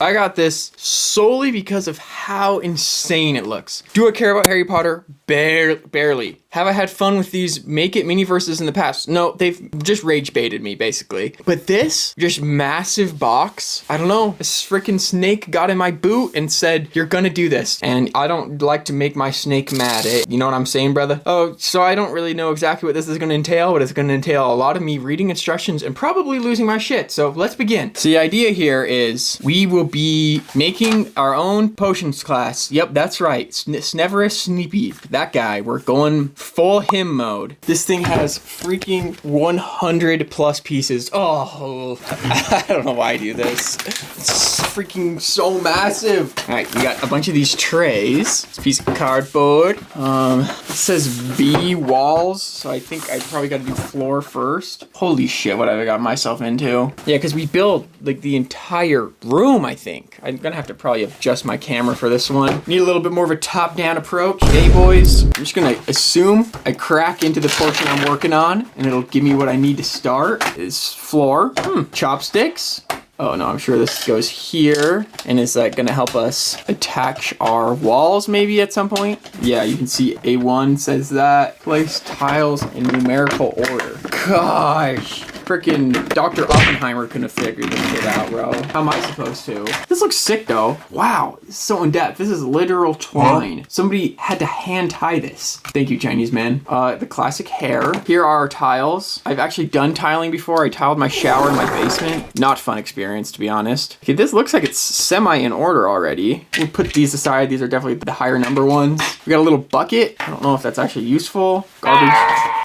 I got this solely because of how insane it looks. Do I care about Harry Potter? Barely. Have I had fun with these Make It miniverses in the past? No, they've just rage baited me, basically. But this, just massive box, I don't know, this freaking snake got in my boot and said, you're gonna do this. And I don't like to make my snake mad, you know what I'm saying, brother? Oh, so I don't really know exactly what this is gonna entail, but it's gonna entail a lot of me reading instructions and probably losing my shit. So let's begin. So the idea here is we will be making our own potions class. Yep, that's right. Sneverus Sneepy, that guy. We're going full him mode. This thing has freaking 100 plus pieces. Oh, I don't know why I do this. It's freaking so massive. All right, we got a bunch of these trays. This piece of cardboard. It says B walls, so I think I probably got to do floor first. Holy shit, what have I got myself into? Yeah, because we build like the entire room, I think. I'm gonna have to probably adjust my camera for this one. Need a little bit more of a top-down approach. Hey, boys, I'm just gonna assume I crack into the portion I'm working on, and it'll give me what I need to start. Is floor. Chopsticks. Oh no, I'm sure this goes here. And is that gonna help us attach our walls maybe at some point? Yeah, you can see A1 says that. Place tiles in numerical order. Gosh. Freaking Dr. Oppenheimer couldn't have figured this shit out, bro. How am I supposed to? This looks sick though. Wow, this is so in depth. This is literal twine. Somebody had to hand tie this. Thank you, Chinese man. The classic hair. Here are our tiles. I've actually done tiling before. I tiled my shower in my basement. Not fun experience, to be honest. Okay, this looks like it's semi in order already. We'll put these aside. These are definitely the higher number ones. We got a little bucket. I don't know if that's actually useful. Garbage.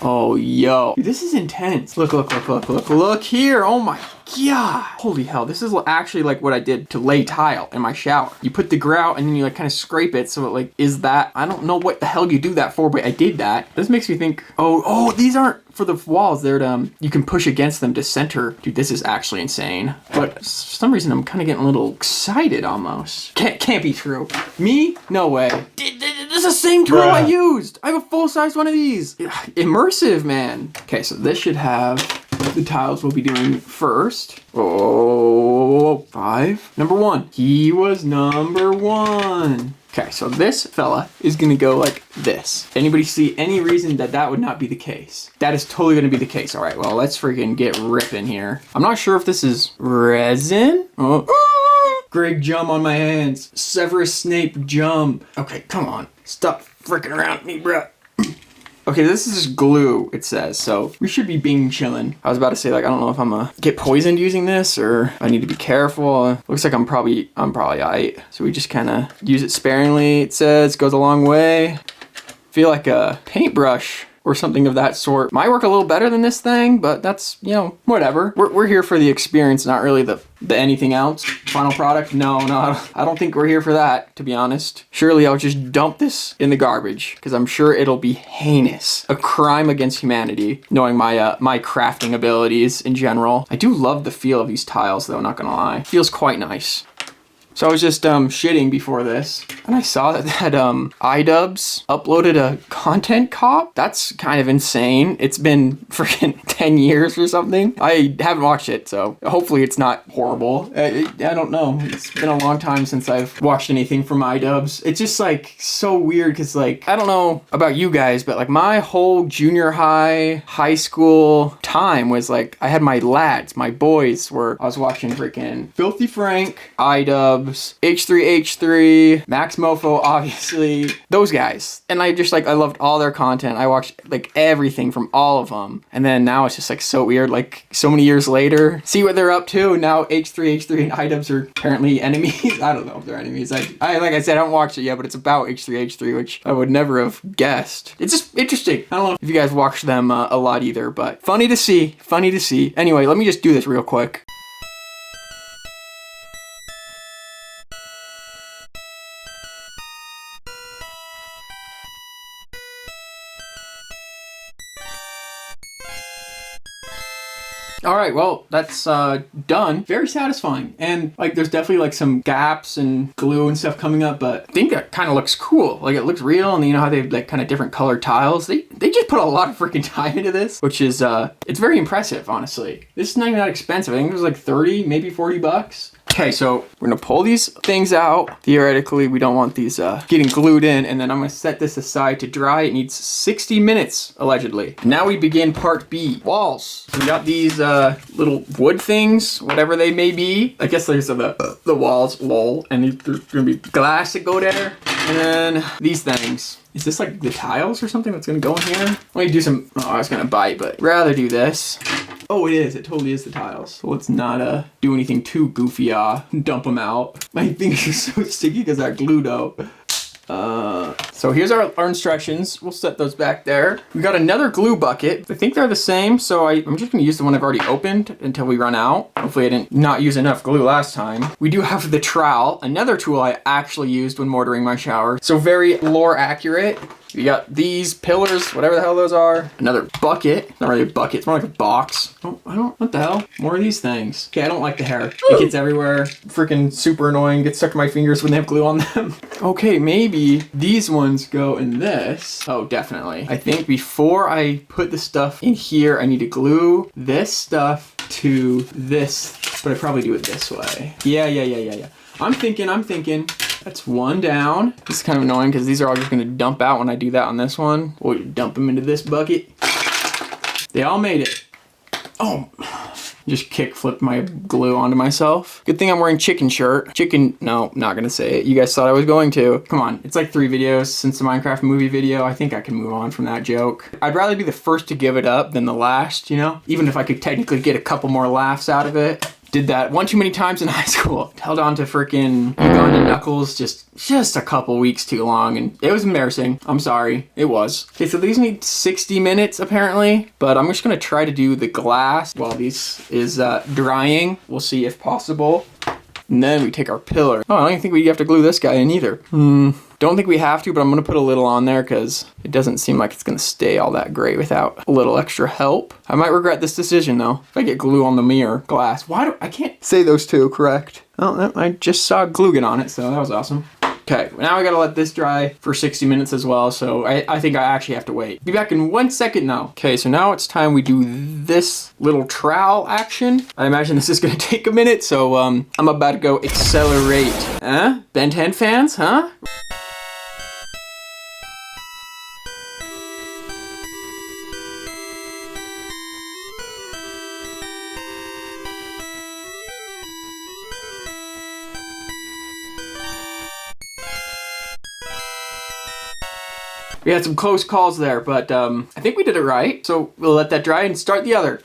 Oh, yo. Dude, this is intense. Look, look, look, look, look, look here. Oh my God. Holy hell. This is actually like what I did to lay tile in my shower. You put the grout and then you like kind of scrape it. So it like is that, I don't know what the hell you do that for, but I did that. This makes me think, oh, these aren't for the walls. They're you can push against them to center. Dude, this is actually insane. But for some reason I'm kind of getting a little excited almost. Can't be true. Me? No way. This is the same tool I used. I have a full-size one of these. Immersive, man. Okay, so this should have the tiles we'll be doing first. Oh, 5. Number 1. He was number 1. Okay, so this fella is gonna go like this. Anybody see any reason that that would not be the case? That is totally gonna be the case. All right, well, let's freaking get ripping here. I'm not sure if this is resin. Oh. Greg jump on my hands. Severus Snape jump. Okay, come on. Stop freaking around me, bro. Okay, this is glue, it says, so we should be being chillin'. I was about to say, like, I don't know if I'm gonna get poisoned using this or I need to be careful. Looks like I'm probably aight. So we just kind of use it sparingly, it says, goes a long way. Feel like a paintbrush or something of that sort might work a little better than this thing, but that's, you know, whatever. We're here for the experience, not really the anything else. Final product? No, I don't think we're here for that, to be honest. Surely I'll just dump this in the garbage because I'm sure it'll be heinous. A crime against humanity, knowing my my crafting abilities in general. I do love the feel of these tiles though, not gonna lie. Feels quite nice. So I was just shitting before this, and I saw that iDubbbz uploaded a content cop. That's kind of insane. It's been freaking 10 years or something. I haven't watched it, so hopefully it's not horrible. I don't know. It's been a long time since I've watched anything from iDubbbz. It's just like so weird because like, I don't know about you guys, but like my whole junior high school time was like, I had my lads, my boys where I was watching freaking Filthy Frank, iDubbbz, H3H3, Max Mofo, obviously, those guys. And I just like, I loved all their content. I watched like everything from all of them. And then now it's just like so weird, like so many years later, see what they're up to. Now H3H3 and iDubbbz are apparently enemies. I don't know if they're enemies. I like I said, I haven't watched it yet, but it's about H3H3, which I would never have guessed. It's just interesting. I don't know if you guys watch them a lot either, but funny to see, funny to see. Anyway, let me just do this real quick. All right, well, that's done. Very satisfying. And like, there's definitely like some gaps and glue and stuff coming up, but I think that kind of looks cool. Like it looks real. And you know how they have like kind of different colored tiles. They just put a lot of freaking time into this, which is, it's very impressive, honestly. This is not even that expensive. I think it was like 30, maybe 40 bucks. Okay, so we're gonna pull these things out. Theoretically, we don't want these getting glued in, and then I'm gonna set this aside to dry. It needs 60 minutes, allegedly. Now we begin part B, walls. We got these little wood things, whatever they may be. I guess there's the walls, lol, and there's gonna be glass that go there. And then these things. Is this like the tiles or something that's gonna go in here? Let me do some, oh, I was gonna bite, but rather do this. Oh, it is. It totally is the tiles. So let's not do anything too goofy. Dump them out. My fingers are so sticky because I glue dough. So here's our instructions. We'll set those back there. We got another glue bucket. I think they're the same, so I'm just gonna use the one I've already opened until we run out. Hopefully I didn't not use enough glue last time. We do have the trowel, another tool I actually used when mortaring my shower. So very lore accurate. We got these pillars, whatever the hell those are. Another bucket. Not really a bucket, it's more like a box. Oh, what the hell? More of these things. Okay, I don't like the hair. It gets everywhere. Freaking super annoying. Gets stuck to my fingers when they have glue on them. Okay, maybe these ones go in this. Oh, definitely. I think before I put the stuff in here, I need to glue this stuff to this, but I probably do it this way. Yeah. I'm thinking. That's one down. This is kind of annoying because these are all just gonna dump out when I do that on this one. Or dump them into this bucket. They all made it. Oh, just kick flipped my glue onto myself. Good thing I'm wearing chicken shirt. No, not gonna say it. You guys thought I was going to. Come on, it's like 3 videos since the Minecraft movie video. I think I can move on from that joke. I'd rather be the first to give it up than the last, you know? Even if I could technically get a couple more laughs out of it. Did that one too many times in high school. Held on to freaking Uganda Knuckles just a couple weeks too long, and it was embarrassing. I'm sorry, it was. Okay, so these need 60 minutes apparently, but I'm just gonna try to do the glass while this is drying. We'll see if possible. And then we take our pillar. Oh, I don't even think we have to glue this guy in either. Don't think we have to, but I'm gonna put a little on there because it doesn't seem like it's gonna stay all that great without a little extra help. I might regret this decision though. If I get glue on the mirror glass. I can't say those two correct. Oh, I just saw glue get on it, so that was awesome. Okay, now I gotta let this dry for 60 minutes as well, so I think I actually have to wait. Be back in 1 second now. Okay, so now it's time we do this little trowel action. I imagine this is gonna take a minute, so I'm about to go accelerate. Huh? Ben 10 fans, huh? We had some close calls there, but I think we did it right. So we'll let that dry and start the other.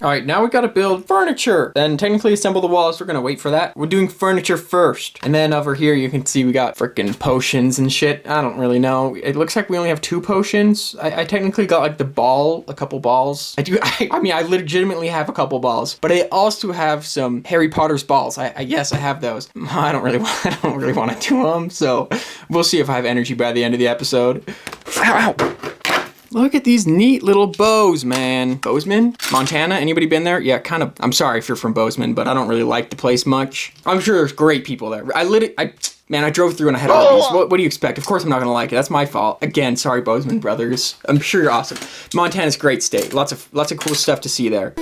All right, now we gotta build furniture. Then technically assemble the walls. We're gonna wait for that. We're doing furniture first. And then over here, you can see we got freaking potions and shit. I don't really know. It looks like we only have 2 potions. I technically got like a couple balls. I mean, I legitimately have a couple balls, but I also have some Harry Potter's balls. Yes, I have those. I don't really want to do them. So we'll see if I have energy by the end of the episode. Ow, ow. Look at these neat little bows, man. Bozeman? Montana? Anybody been there? Yeah, kind of. I'm sorry if you're from Bozeman, but I don't really like the place much. I'm sure there's great people there. Man, I drove through and I had all these. What do you expect? Of course I'm not gonna like it. That's my fault. Again, sorry, Bozeman brothers. I'm sure you're awesome. Montana's a great state. Lots of cool stuff to see there.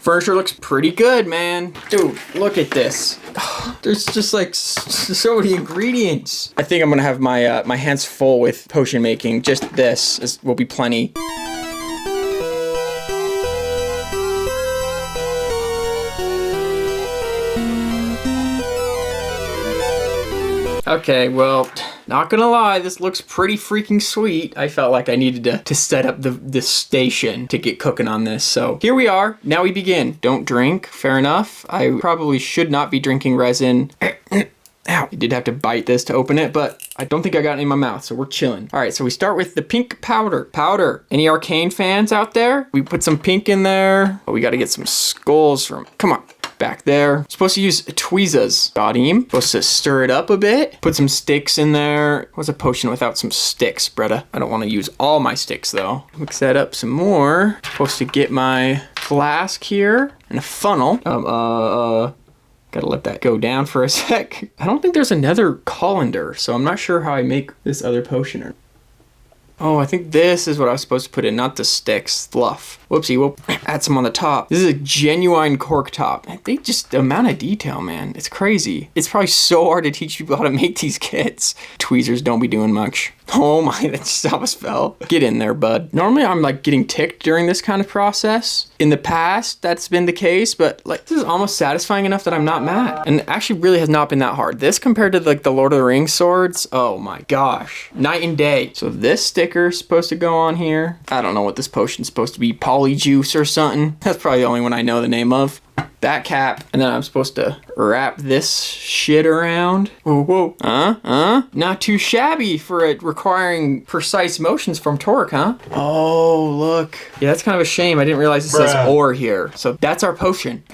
Furniture looks pretty good, man. Dude, look at this. There's just like so many ingredients. I think I'm gonna have my my hands full with potion making. Just this will be plenty. Okay, well, not gonna lie, this looks pretty freaking sweet. I felt like I needed to set up the station to get cooking on this. So here we are. Now we begin. Don't drink. Fair enough. I probably should not be drinking resin. Ow. I did have to bite this to open it, but I don't think I got any in my mouth, so we're chilling. All right, so we start with the pink powder. Any Arcane fans out there? We put some pink in there. Oh, we got to get some skulls from... Come on. back there. Supposed to use tweezers. Got him. Supposed to stir it up a bit. Put some sticks in there. What's a potion without some sticks, Bretta? I don't want to use all my sticks though. Mix that up some more. Supposed to get my flask here and a funnel. Gotta let that go down for a sec. I don't think there's another colander, so I'm not sure how I make this other potion. Oh, I think this is what I was supposed to put in, not the sticks. Fluff. Whoopsie, we'll add some on the top. This is a genuine cork top. I think just the amount of detail, man. It's crazy. It's probably so hard to teach people how to make these kits. Tweezers don't be doing much. Oh my, that just almost fell. Get in there, bud. Normally I'm like getting ticked during this kind of process. In the past, that's been the case, but like this is almost satisfying enough that I'm not mad. And it actually really has not been that hard. This compared to like the Lord of the Rings swords, oh my gosh. Night and day. So this sticker is supposed to go on here. I don't know what this potion's supposed to be. Polyjuice or something. That's probably the only one I know the name of. That cap, and then I'm supposed to wrap this shit around. Whoa. Not too shabby for it requiring precise motions from Torc, huh? Oh, look. Yeah, that's kind of a shame. I didn't realize it says ore here. So that's our potion.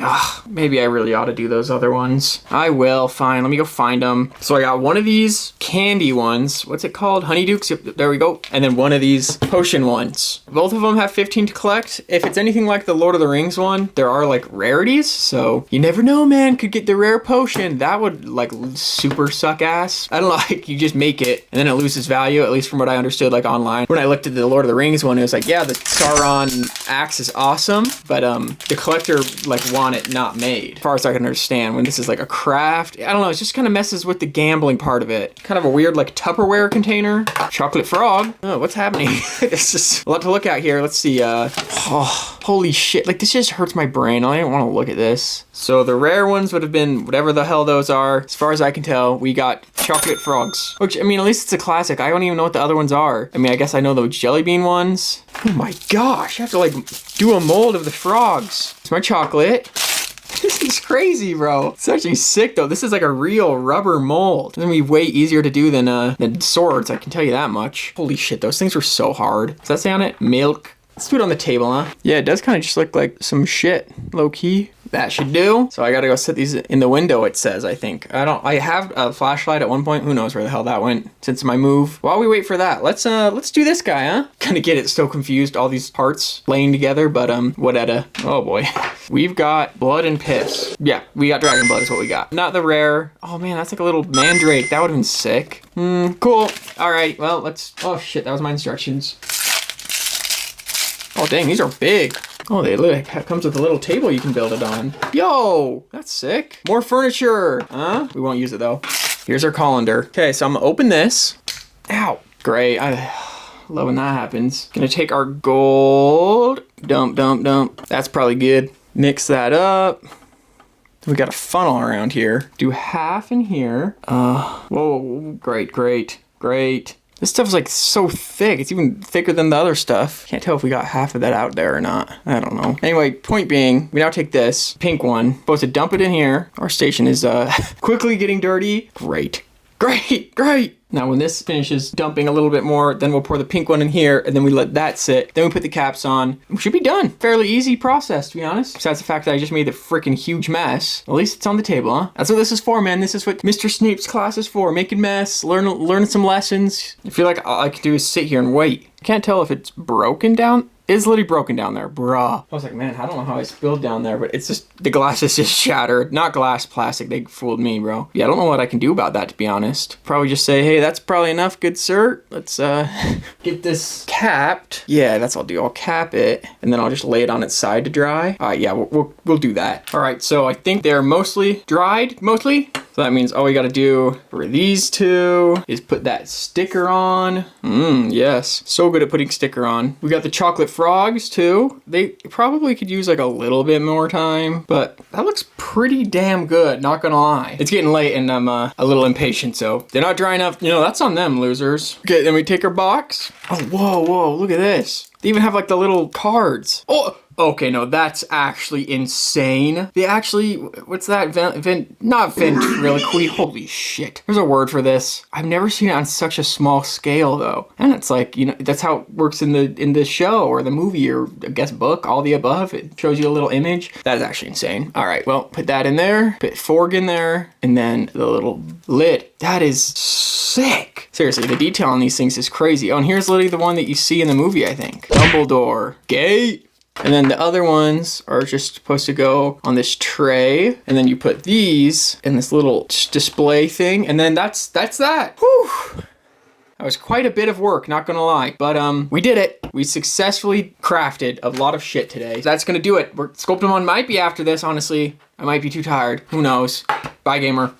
Maybe I really ought to do those other ones. I will, fine. Let me go find them. So I got one of these candy ones. What's it called? Honeydukes? Yep, there we go. And then one of these potion ones. Both of them have 15 to collect. If it's anything like the Lord of the Rings one, there are like rarities. So you never know, man, could get the rare potion. That would like super suck ass. I don't know, like you just make it and then it loses value, at least from what I understood like online. When I looked at the Lord of the Rings one, it was like, yeah, the Sauron axe is awesome, but the collector like want it not made. As far as I can understand, when this is like a craft, I don't know, it just kind of messes with the gambling part of it. Kind of a weird like Tupperware container. Chocolate frog. Oh, what's happening? There's just a lot to look at here. Let's see. Oh, holy shit. Like this just hurts my brain. I don't want to look at this. So the rare ones would have been whatever the hell those are. As far as I can tell, we got chocolate frogs. Which, I mean, at least it's a classic. I don't even know what the other ones are. I mean, I guess I know those jelly bean ones. Oh my gosh, I have to like do a mold of the frogs. It's my chocolate. This is crazy, bro. It's actually sick though. This is like a real rubber mold. It's gonna be way easier to do than swords, I can tell you that much. Holy shit, those things were so hard. Does that say on it? Milk. Let's do it on the table, huh? Yeah, it does kind of just look like some shit, low key. That should do. So I gotta go set these in the window, it says, I think. I have a flashlight at one point. Who knows where the hell that went since my move. While we wait for that, let's do this guy, huh? Kinda get it so confused, all these parts laying together, but whatever. Oh boy. We've got blood and piss. Yeah, we got dragon blood is what we got. Not the rare. Oh man, that's like a little mandrake. That would've been sick. Cool. All right, well, oh shit, that was my instructions. Oh dang, these are big. Oh, it comes with a little table you can build it on. Yo, that's sick. More furniture, huh? We won't use it though. Here's our colander. Okay, so I'm gonna open this. Ow, great. I love when that happens. Gonna take our gold. Dump. That's probably good. Mix that up. We got a funnel around here. Do half in here. Whoa, great. This stuff is like so thick. It's even thicker than the other stuff. Can't tell if we got half of that out there or not. I don't know. Anyway, point being, we now take this pink one, supposed to dump it in here. Our station is quickly getting dirty. Great. Now when this finishes dumping a little bit more, then we'll pour the pink one in here and then we let that sit. Then we put the caps on. We should be done. Fairly easy process, to be honest. Besides the fact that I just made the freaking huge mess. At least it's on the table, huh? That's what this is for, man. This is what Mr. Snape's class is for. Making mess, learn some lessons. I feel like all I can do is sit here and wait. I can't tell if it's broken down. It's literally broken down there, bruh. I was like, man, I don't know how I spilled down there, but it's just, the glass is just shattered. Not glass, plastic, they fooled me, bro. Yeah, I don't know what I can do about that, to be honest. Probably just say, hey, that's probably enough, good sir. Let's get this capped. Yeah, that's what I'll do. I'll cap it, and then I'll just lay it on its side to dry. All right, yeah, we'll do that. All right, so I think they're mostly dried, So that means all we gotta do for these two is put that sticker on. Yes. So good at putting sticker on. We got the chocolate frogs too. They probably could use like a little bit more time, but that looks pretty damn good, not gonna lie. It's getting late and I'm a little impatient, so they're not dry enough. You know, that's on them, losers. Okay, then we take our box. Oh, whoa, look at this. They even have like the little cards. Oh, Okay, no, that's actually insane. They actually, what's that? Not ventriloquy. Holy shit. There's a word for this. I've never seen it on such a small scale though. And it's like, you know, that's how it works in the show or the movie or I guess book, all the above. It shows you a little image. That is actually insane. All right, well, put that in there, put Forg in there, and then the little lid. That is sick. Seriously, the detail on these things is crazy. Oh, and here's literally the one that you see in the movie, I think. Dumbledore. Gate. And then the other ones are just supposed to go on this tray. And then you put these in this little display thing. And then that's that. Whew. That was quite a bit of work, not gonna lie. But we did it. We successfully crafted a lot of shit today. So that's gonna do it. Sculpting one might be after this, honestly. I might be too tired. Who knows? Bye, gamer.